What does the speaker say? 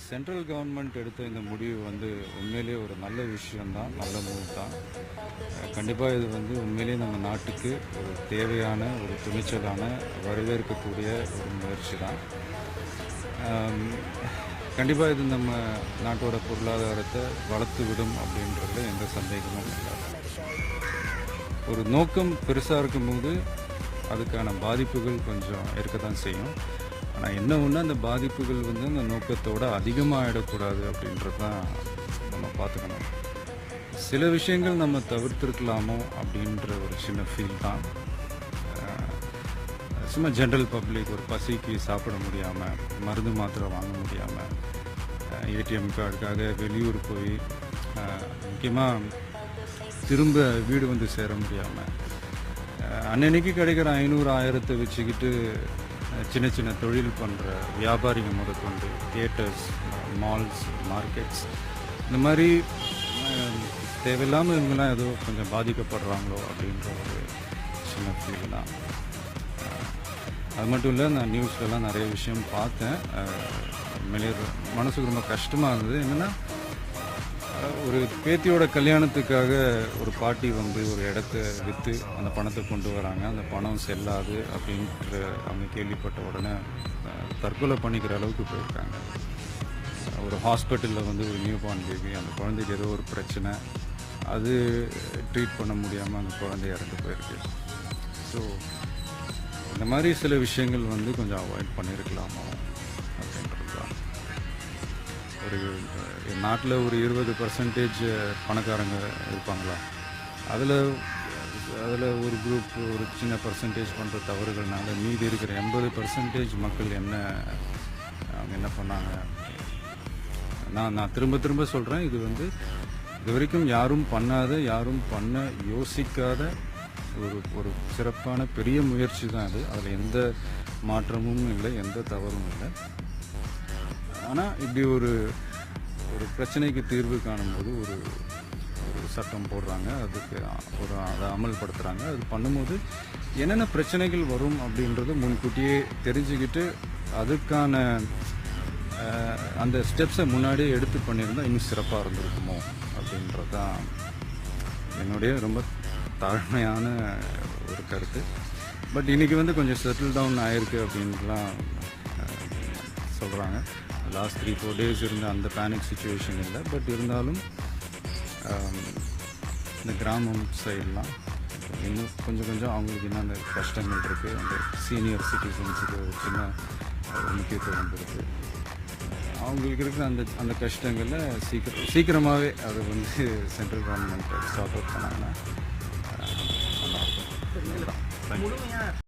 Central government எடுத்த இந்த முடிவு வந்து உண்மையிலேயே ஒரு நல்ல விஷயம்தான், நல்ல மூவ் தான். கண்டிப்பாக இது வந்து உண்மையிலேயே நம்ம நாட்டுக்கு ஒரு தேவையான ஒரு துணிச்சலான வரவேற்கக்கூடிய ஒரு முயற்சி தான். கண்டிப்பாக இது நம்ம நாட்டோட பொருளாதாரத்தை வளர்த்து விடும் அப்படின்றதுல எந்த சந்தேகமும் இல்லை. ஒரு நோக்கம் பெருசாக இருக்கும்போது அதுக்கான பாதிப்புகள் கொஞ்சம் இருக்க தான் செய்யும். ஆனால் என்ன ஒன்று, அந்த பாதிப்புகள் வந்து அந்த நோக்கத்தோடு அதிகமாக ஆகிடக்கூடாது அப்படின்றது தான் நம்ம பார்த்துக்கணும். சில விஷயங்கள் நம்ம தவிர்த்துருக்கலாமோ அப்படின்ற ஒரு சின்ன ஃபீல் தான். சும்மா ஜென்ரல் பப்ளிக் ஒரு பசிக்கு சாப்பிட முடியாமல், மருந்து மாத்திரை வாங்க முடியாமல், ஏடிஎம் கார்டுக்காக வெளியூர் போய் முக்கியமாக திரும்ப வீடு வந்து சேர முடியாமல், அன்னன்னைக்கு கிடைக்கிற 500-1000 வச்சுக்கிட்டு சின்ன சின்ன தொழில் பண்ணுற வியாபாரிங்க முதற்கொண்டு தியேட்டர்ஸ், மால்ஸ், மார்க்கெட்ஸ், இந்த மாதிரி தேவையில்லாமல் இவங்கெல்லாம் ஏதோ கொஞ்சம் பாதிக்கப்படுறாங்களோ அப்படின்ற ஒரு சின்ன ஃபீல் தான். அது மட்டும் இல்லை, நான் நியூஸ்லலாம் நிறைய விஷயம் பார்த்தேன். உண்மையிலே மனசுக்கு ரொம்ப கஷ்டமாக இருந்தது. என்னென்னா, ஒரு பேத்தியோட கல்யாணத்துக்காக ஒரு பாட்டி வந்து ஒரு இடத்த விற்று அந்த பணத்தை கொண்டு வராங்க. அந்த பணம் செல்லாது அப்படின்ற அவங்க கேள்விப்பட்ட உடனே தற்கொலை பண்ணிக்கிற அளவுக்கு போயிருக்காங்க. ஒரு ஹாஸ்பிட்டலில் வந்து ஒரு நியூ பார்ன் பேபி, அந்த குழந்தைக்கு ஏதோ ஒரு பிரச்சனை, அது ட்ரீட் பண்ண முடியாமல் அந்த குழந்தை இறந்து போயிருக்கு. ஸோ இந்த மாதிரி சில விஷயங்கள் வந்து கொஞ்சம் அவாய்ட் பண்ணியிருக்கலாமோ அப்படின்றது தான். ஒரு நாட்டில் ஒரு 20% பணக்காரங்க இருப்பாங்களா, அதில் ஒரு குரூப் ஒரு சின்ன பர்சன்டேஜ் பண்ணுற தவறுகள்னால மீதி இருக்கிற 80% மக்கள் அவங்க என்ன பண்ணாங்க. நான் திரும்ப சொல்கிறேன், இது வந்து இது வரைக்கும் யாரும் பண்ணாத, யாரும் பண்ண யோசிக்காத ஒரு சிறப்பான பெரிய முயற்சி தான் அது. அதில் எந்த மாற்றமும் இல்லை, எந்த தவறும் இல்லை. ஆனால் இப்படி ஒரு பிரச்சனைக்கு தீர்வு காணும்போது ஒரு சட்டம் போடுறாங்க, அதுக்கு அதை அமல்படுத்துகிறாங்க. அது பண்ணும்போது என்னென்ன பிரச்சனைகள் வரும் அப்படின்றது முன்கூட்டியே தெரிஞ்சுக்கிட்டு அதுக்கான அந்த ஸ்டெப்ஸை முன்னாடியே எடுத்து பண்ணியிருந்தால் இன்னும் சிறப்பாக இருந்திருக்குமோ அப்படின்றது தான் என்னுடைய ரொம்ப தாழ்மையான ஒரு கருத்து. பட் இன்றைக்கி வந்து கொஞ்சம் செட்டில் டவுன் ஆகிருக்கு அப்படின்லாம் சொல்கிறாங்க. லாஸ்ட் 3-4 days இருந்த அந்த பேனிக் சுச்சுவேஷன் இல்லை. பட் இருந்தாலும் இந்த கிராமம் சைட்லாம் இன்னும் கொஞ்சம் அவங்களுக்கு இன்னும் அந்த கஷ்டங்கள் இருக்குது. அந்த சீனியர் சிட்டிசன்ஸுக்கு ஒரு சின்ன முக்கியத்துவம் இருக்குது. அவங்களுக்கு இருக்கிற அந்த கஷ்டங்களில் சீக்கிரமாகவே அதை வந்து சென்ட்ரல் கவர்மெண்ட் ஸ்டாப் அவுட் பண்ணாங்கன்னா நல்லாயிருக்கும்.